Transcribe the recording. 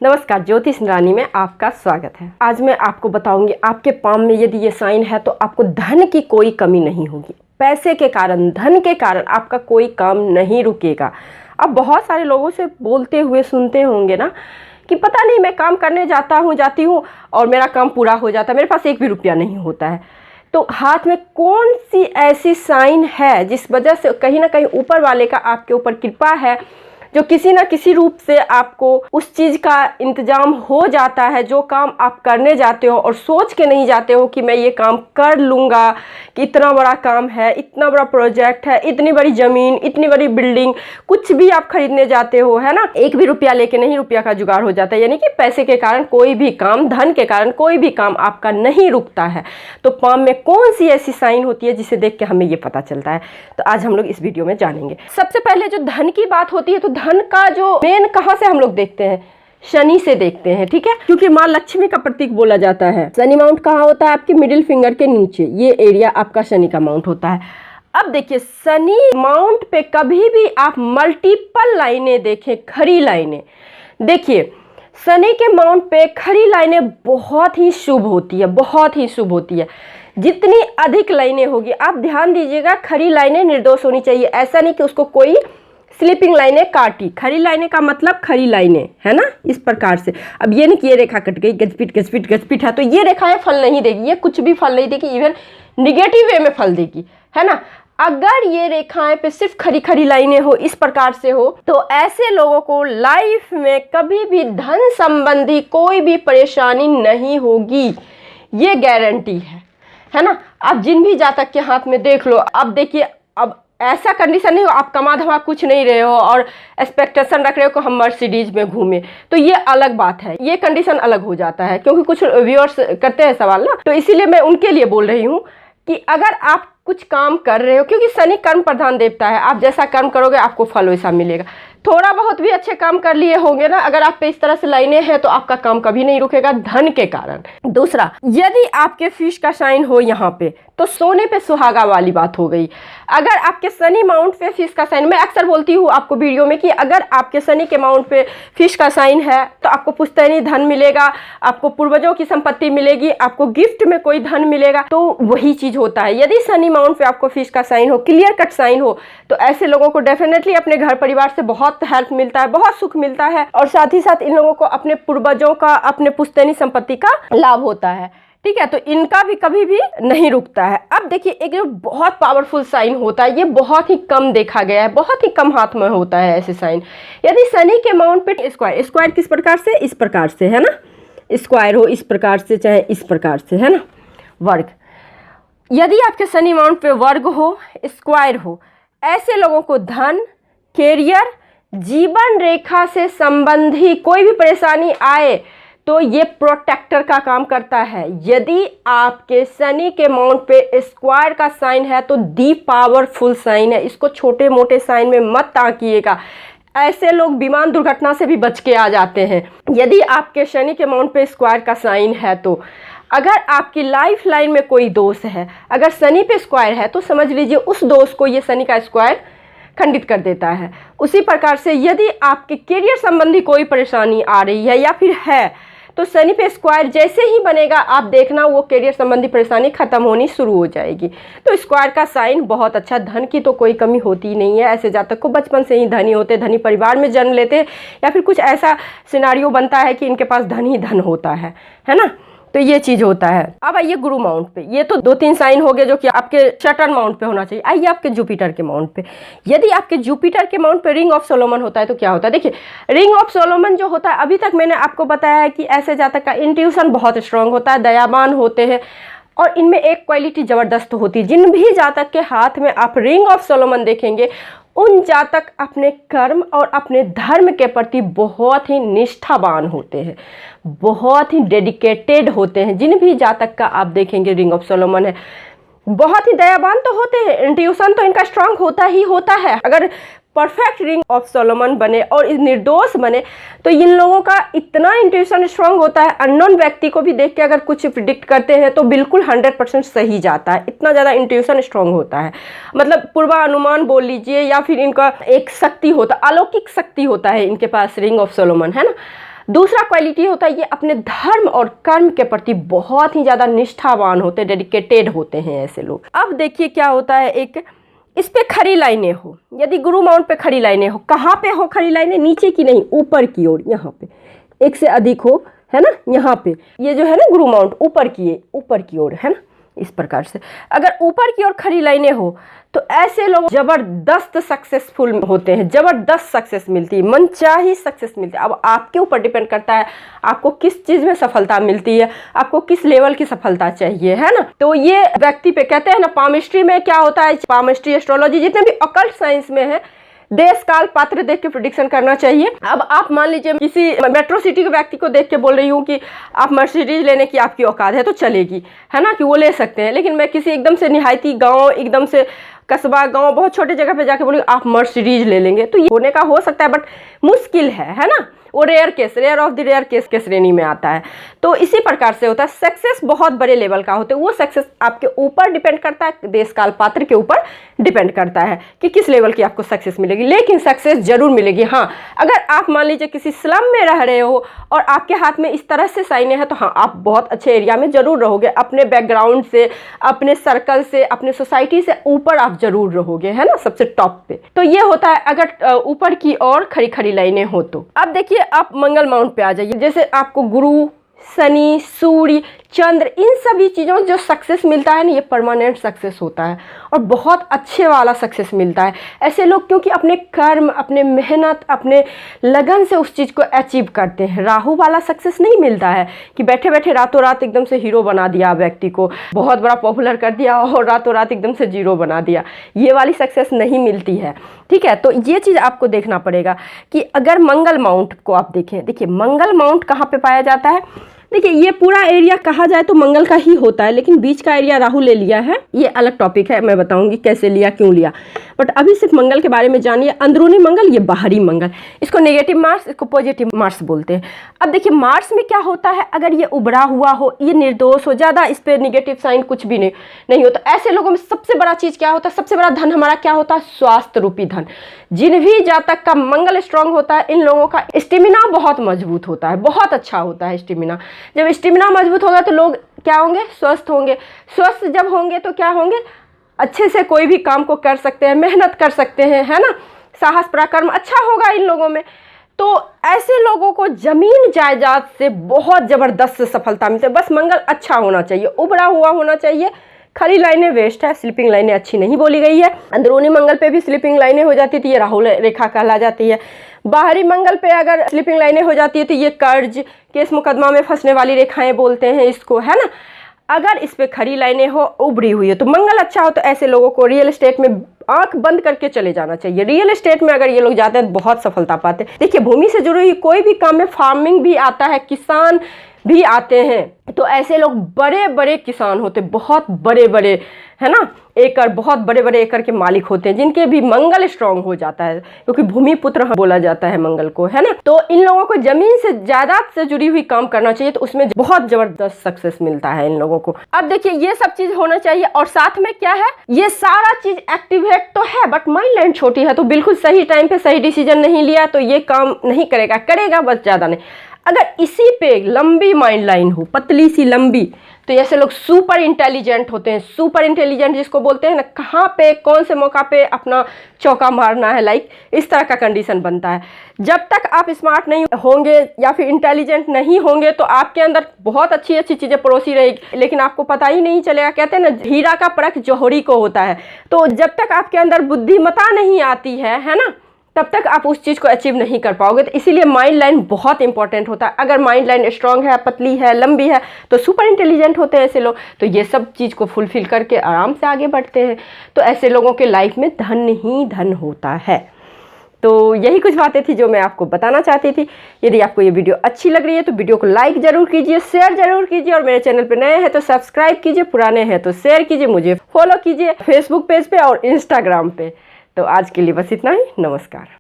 नमस्कार, ज्योतिष रानी में आपका स्वागत है। आज मैं आपको बताऊंगी आपके पाम में यदि ये साइन है तो आपको धन की कोई कमी नहीं होगी। पैसे के कारण, धन के कारण आपका कोई काम नहीं रुकेगा। आप बहुत सारे लोगों से बोलते हुए सुनते होंगे ना कि पता नहीं मैं काम करने जाती हूँ और मेरा काम पूरा हो जाता है, मेरे पास एक भी रुपया नहीं होता है। तो हाथ में कौन सी ऐसी साइन है जिस वजह से कहीं ना कहीं ऊपर वाले का आपके ऊपर कृपा है, जो किसी ना किसी रूप से आपको उस चीज़ का इंतजाम हो जाता है जो काम आप करने जाते हो और सोच के नहीं जाते हो कि मैं ये काम कर लूँगा, कि इतना बड़ा काम है, इतना बड़ा प्रोजेक्ट है, इतनी बड़ी ज़मीन, इतनी बड़ी बिल्डिंग, कुछ भी आप खरीदने जाते हो, है ना, एक भी रुपया लेके नहीं रुपया का जुगाड़ हो जाता है। यानी कि पैसे के कारण कोई भी काम, धन के कारण कोई भी काम आपका नहीं रुकता है। तो पाम में कौन सी ऐसी साइन होती है जिसे देख के हमें ये पता चलता है, तो आज हम लोग इस वीडियो में जानेंगे। सबसे पहले जो धन की बात होती है तो धन का जो मेन कहाँ से हम लोग देखते हैं, शनि से देखते हैं, ठीक है, क्योंकि माँ लक्ष्मी का प्रतीक बोला जाता है। शनि माउंट कहाँ होता है? आपके मिडिल फिंगर के नीचे, ये एरिया आपका शनि का माउंट होता है। अब देखिए, शनि माउंट पे कभी भी आप मल्टीपल लाइनें देखें, खड़ी लाइनें देखिए, शनि के माउंट पे खड़ी लाइनें बहुत ही शुभ होती है, बहुत ही शुभ होती है। जितनी अधिक लाइनें होगी, आप ध्यान दीजिएगा, खड़ी लाइनें निर्दोष होनी चाहिए। ऐसा नहीं कि उसको कोई स्लीपिंग लाइनें काटी। खड़ी लाइनें का मतलब खड़ी लाइनें, है ना, इस प्रकार से। अब ये नहीं कि ये रेखा कट गई, गजपिट गजपिट गजपिट है तो ये रेखाएं फल नहीं देगी, ये कुछ भी फल नहीं देगी, इवन निगेटिव वे में फल देगी, है ना। अगर ये रेखाएं पे सिर्फ खड़ी खड़ी लाइनें हो, इस प्रकार से हो, तो ऐसे लोगों को लाइफ में कभी भी धन संबंधी कोई भी परेशानी नहीं होगी, ये गारंटी है ना। आप जिन भी जातक के हाथ में देख लो, अब देखिए, अब ऐसा कंडीशन नहीं हो आप कमा धमा कुछ नहीं रहे हो और एक्सपेक्टेशन रख रहे हो कि हम मर्सिडीज में घूमे, तो ये अलग बात है, ये कंडीशन अलग हो जाता है। क्योंकि कुछ व्यूअर्स करते हैं सवाल ना, तो इसीलिए मैं उनके लिए बोल रही हूँ कि अगर आप कुछ काम कर रहे हो, क्योंकि शनि कर्म प्रधान देवता है, आप जैसा कर्म करोगे आपको फल वैसा मिलेगा। थोड़ा बहुत भी अच्छे काम कर लिए होंगे ना, अगर आप पे इस तरह से लाइनें हैं तो आपका काम कभी नहीं रुकेगा धन के कारण। दूसरा, यदि आपके फिश का साइन हो यहाँ पे, तो सोने पे सुहागा वाली बात हो गई। अगर आपके शनि माउंट पे फिश का साइन, मैं अक्सर बोलती हूँ आपको वीडियो में कि अगर आपके शनि के माउंट पे फिश का साइन है तो आपको पुश्तैनी धन मिलेगा, आपको पूर्वजों की संपत्ति मिलेगी, आपको गिफ्ट में कोई धन मिलेगा। तो वही चीज होता है, यदि शनि माउंट पे आपको फिश का साइन हो, क्लियर कट साइन हो, तो ऐसे लोगों को डेफिनेटली अपने घर परिवार से बहुत हेल्प मिलता है, बहुत सुख मिलता है, और साथ ही साथ इन लोगों को अपने पूर्वजों का, अपने पुश्तैनी संपत्ति का लाभ होता है, ठीक है। तो इनका भी कभी भी नहीं रुकता है। अब देखिए, एक जो बहुत पावरफुल साइन होता है, ये बहुत ही कम देखा गया है, बहुत ही कम हाथ में होता है ऐसे साइन। यदि शनि के माउंट पे स्क्वायर, स्क्वायर किस प्रकार से, इस प्रकार से, है ना, स्क्वायर हो इस प्रकार से, चाहे इस प्रकार से, है ना, वर्ग। यदि आपके शनि माउंट पे वर्ग हो, स्क्वायर हो, ऐसे लोगों को धन, कैरियर, जीवन रेखा से संबंधी कोई भी परेशानी आए तो ये प्रोटेक्टर का काम करता है। यदि आपके शनि के माउंट पे स्क्वायर का साइन है तो दी पावरफुल साइन है, इसको छोटे मोटे साइन में मत आंकिएगा। ऐसे लोग विमान दुर्घटना से भी बच के आ जाते हैं। यदि आपके शनि के माउंट पे स्क्वायर का साइन है तो अगर आपकी लाइफ लाइन में कोई दोष है, अगर शनि पे स्क्वायर है, तो समझ लीजिए उस दोष को ये शनि का स्क्वायर खंडित कर देता है। उसी प्रकार से यदि आपके करियर संबंधी कोई परेशानी आ रही है या फिर है, तो शनि पे स्क्वायर जैसे ही बनेगा, आप देखना वो करियर संबंधी परेशानी खत्म होनी शुरू हो जाएगी। तो स्क्वायर का साइन बहुत अच्छा, धन की तो कोई कमी होती नहीं है। ऐसे जातक को बचपन से ही धनी होते, धनी परिवार में जन्म लेते, या फिर कुछ ऐसा सिनारियो बनता है कि इनके पास धन ही धन होता है ना। तो ये चीज होता है। अब आइए गुरु माउंट पे, ये तो 2-3 साइन हो गए जो कि आपके सैटर्न माउंट पे होना चाहिए। आइए आपके जुपिटर के माउंट पे। यदि आपके जुपिटर के माउंट पे रिंग ऑफ सोलोमन होता है तो क्या होता है? देखिए, रिंग ऑफ सोलोमन जो होता है, अभी तक मैंने आपको बताया है कि ऐसे जातक का इंट्यूशन बहुत स्ट्रांग होता है, दयावान होते हैं, और इनमें एक क्वालिटी जबरदस्त होती है। जिन भी जातक के हाथ में आप रिंग ऑफ सोलोमन देखेंगे, उन जातक अपने कर्म और अपने धर्म के प्रति बहुत ही निष्ठावान होते हैं, बहुत ही डेडिकेटेड होते हैं। जिन भी जातक का आप देखेंगे रिंग ऑफ सोलोमन है, बहुत ही दयावान तो होते हैं, इंट्यूशन तो इनका स्ट्रांग होता ही होता है। अगर परफेक्ट रिंग ऑफ सोलोमन बने और निर्दोष बने तो इन लोगों का इतना इंट्यूशन स्ट्रांग होता है, अननोन व्यक्ति को भी देख के अगर कुछ प्रिडिक्ट करते हैं तो बिल्कुल 100% सही जाता है। इतना ज़्यादा इंट्यूशन स्ट्रांग होता है, मतलब पूर्वानुमान बोल लीजिए, या फिर इनका एक शक्ति होता, अलौकिक शक्ति होता है इनके पास रिंग ऑफ सोलोमन, है ना। दूसरा क्वालिटी होता है ये अपने धर्म और कर्म के प्रति बहुत ही ज़्यादा निष्ठावान होते हैं, डेडिकेटेड होते हैं ऐसे लोग। अब देखिए क्या होता है, एक इस पे खड़ी लाइनें हो, यदि गुरु माउंट पे खड़ी लाइनें हो, कहाँ पे हो खड़ी लाइनें, नीचे की नहीं ऊपर की ओर, यहाँ पे एक से अधिक हो, है ना, यहाँ पे ये जो है ना गुरु माउंट ऊपर की ओर है ना, इस प्रकार से अगर ऊपर की ओर खड़ी लाइनें हो तो ऐसे लोग जबरदस्त सक्सेसफुल होते हैं, जबरदस्त सक्सेस मिलती है, मनचाही सक्सेस मिलती है। अब आपके ऊपर डिपेंड करता है आपको किस चीज़ में सफलता मिलती है, आपको किस लेवल की सफलता चाहिए, है ना। तो ये व्यक्ति पे कहते हैं ना, पामिस्ट्री में क्या होता है, पामिस्ट्री एस्ट्रोलॉजी जितने भी अकल्ट साइंस में है, देश काल पात्र देख के प्रेडिक्शन करना चाहिए। अब आप मान लीजिए किसी मेट्रो सिटी के व्यक्ति को देख के बोल रही हूँ कि आप मर्सिडीज लेने की आपकी औकात है तो चलेगी, है ना, कि वो ले सकते हैं। लेकिन मैं किसी एकदम से निहायती गांव, एकदम से कस्बा, गांव, बहुत छोटे जगह पे जाके बोलूँगी आप मर्सिडीज ले लेंगे, तो ये होने का हो सकता है बट मुश्किल है ना। वो rare of the rare case के श्रेणी में आता है। तो इसी प्रकार से होता है, सक्सेस बहुत बड़े लेवल का होता है। वो सक्सेस आपके ऊपर डिपेंड करता है, देश काल पात्र के ऊपर डिपेंड करता है कि किस लेवल की आपको सक्सेस मिलेगी, लेकिन सक्सेस जरूर मिलेगी। हाँ, अगर आप मान लीजिए किसी स्लम में रह रहे हो और आपके हाथ में इस तरह से साइनें हैं तो हाँ, आप बहुत अच्छे एरिया में जरूर रहोगे, अपने बैकग्राउंड से, अपने सर्कल से, अपने सोसाइटी से ऊपर आप जरूर रहोगे, है ना, सबसे टॉप पे। तो ये होता है अगर ऊपर की ओर खड़ी खड़ी लाइनें हो तो। अब देखिए आप मंगल माउंट पे आ जाइए, जैसे आपको गुरु, शनि, सूर्य, चंद्र, इन सभी चीज़ों जो सक्सेस मिलता है ना, ये परमानेंट सक्सेस होता है और बहुत अच्छे वाला सक्सेस मिलता है। ऐसे लोग क्योंकि अपने कर्म, अपने मेहनत, अपने लगन से उस चीज़ को अचीव करते हैं। राहु वाला सक्सेस नहीं मिलता है कि बैठे बैठे रातों रात एकदम से हीरो बना दिया, व्यक्ति को बहुत बड़ा पॉपुलर कर दिया और रातों रात एकदम से जीरो बना दिया, ये वाली सक्सेस नहीं मिलती है, ठीक है। तो ये चीज़ आपको देखना पड़ेगा कि अगर मंगल माउंट को आप देखें, देखिए मंगल माउंट कहाँ पे पाया जाता है। देखिए ये पूरा एरिया कहा जाए तो मंगल का ही होता है, लेकिन बीच का एरिया राहु ले लिया है, ये अलग टॉपिक है, मैं बताऊंगी कैसे लिया, क्यों लिया। बट अभी सिर्फ मंगल के बारे में जानिए। अंदरूनी मंगल, ये बाहरी मंगल, इसको नेगेटिव मार्स, इसको पॉजिटिव मार्स बोलते हैं। अब देखिए मार्स में क्या होता है, अगर ये उभरा हुआ हो, ये निर्दोष हो, ज़्यादा इस पर निगेटिव साइन कुछ भी नहीं होता, ऐसे लोगों में सबसे बड़ा चीज़ क्या होता है, सबसे बड़ा धन हमारा क्या होता है, स्वास्थ्य रूपी धन। जिन भी जातक का मंगल स्ट्रांग होता है, इन लोगों का स्टेमिना बहुत मजबूत होता है, बहुत अच्छा होता है स्टेमिना। जब स्टेमिना मजबूत होगा तो लोग क्या होंगे, स्वस्थ होंगे। स्वस्थ जब होंगे तो क्या होंगे, अच्छे से कोई भी काम को कर सकते हैं, मेहनत कर सकते हैं, है ना, साहस पराक्रम अच्छा होगा इन लोगों में। तो ऐसे लोगों को जमीन जायदाद से बहुत जबरदस्त सफलता मिलती है। बस मंगल अच्छा होना चाहिए, उभरा हुआ होना चाहिए। खड़ी लाइनें वेस्ट है, स्लीपिंग लाइनें अच्छी नहीं बोली गई है। अंदरूनी मंगल पे भी स्लीपिंग लाइनें हो जाती थी, ये राहु रेखा कहला जाती है। बाहरी मंगल पे अगर स्लीपिंग लाइनें हो जाती है तो ये कर्ज, केस मुकदमा में फंसने वाली रेखाएं बोलते हैं इसको, है ना। अगर इस पे खड़ी लाइनें हो, उभरी हुई है, तो मंगल अच्छा हो तो ऐसे लोगों को रियल एस्टेट में आंख बंद करके चले जाना चाहिए। रियल एस्टेट में अगर ये लोग जाते हैं तो बहुत सफलता पाते हैं। देखिए भूमि से जुड़ी हुई कोई भी काम में, फार्मिंग भी आता है, किसान भी आते हैं, तो ऐसे लोग बड़े बड़े किसान होते, बहुत बड़े बड़े, है ना, एकड़, बहुत बड़े बड़े एकड़ के मालिक होते हैं, जिनके भी मंगल स्ट्रांग हो जाता है, क्योंकि भूमि पुत्र बोला जाता है मंगल को, है ना। तो इन लोगों को जमीन से जायदाद से जुड़ी हुई काम करना चाहिए, तो उसमें बहुत जबरदस्त सक्सेस मिलता है इन लोगों को। अब देखिए ये सब चीज होना चाहिए, और साथ में क्या है, ये सारा चीज एक्टिवेट तो है बट माइंड लाइन छोटी है, तो बिल्कुल सही टाइम पे सही डिसीजन नहीं लिया तो ये काम नहीं करेगा बस, ज्यादा नहीं। अगर इसी पे लंबी माइंड लाइन हो, पतली सी लंबी, तो ऐसे लोग सुपर इंटेलिजेंट होते हैं। सुपर इंटेलिजेंट जिसको बोलते हैं ना, कहाँ पे कौन से मौका पे अपना चौका मारना है, लाइक इस तरह का कंडीशन बनता है। जब तक आप स्मार्ट नहीं होंगे या फिर इंटेलिजेंट नहीं होंगे तो आपके अंदर बहुत अच्छी अच्छी चीज़ें परोसी रहेगी, लेकिन आपको पता ही नहीं चलेगा। कहते हैं ना, हीरा का परख जौहरी को होता है। तो जब तक आपके अंदर बुद्धिमत्ता नहीं आती है ना, तब तक आप उस चीज़ को अचीव नहीं कर पाओगे। तो इसीलिए माइंड लाइन बहुत इंपॉर्टेंट होता है। अगर माइंड लाइन स्ट्रांग है, पतली है, लंबी है, तो सुपर इंटेलिजेंट होते हैं ऐसे लोग, तो ये सब चीज़ को फुलफिल करके आराम से आगे बढ़ते हैं। तो ऐसे लोगों के लाइफ में धन ही धन होता है। तो यही कुछ बातें थी जो मैं आपको बताना चाहती थी। यदि आपको ये वीडियो अच्छी लग रही है तो वीडियो को लाइक जरूर कीजिए, शेयर जरूर कीजिए, और मेरे चैनल पे नए हैं तो सब्सक्राइब कीजिए, पुराने हैं तो शेयर कीजिए, मुझे फॉलो कीजिए फेसबुक पेज पे और इंस्टाग्राम पे। तो आज के लिए बस इतना ही, नमस्कार।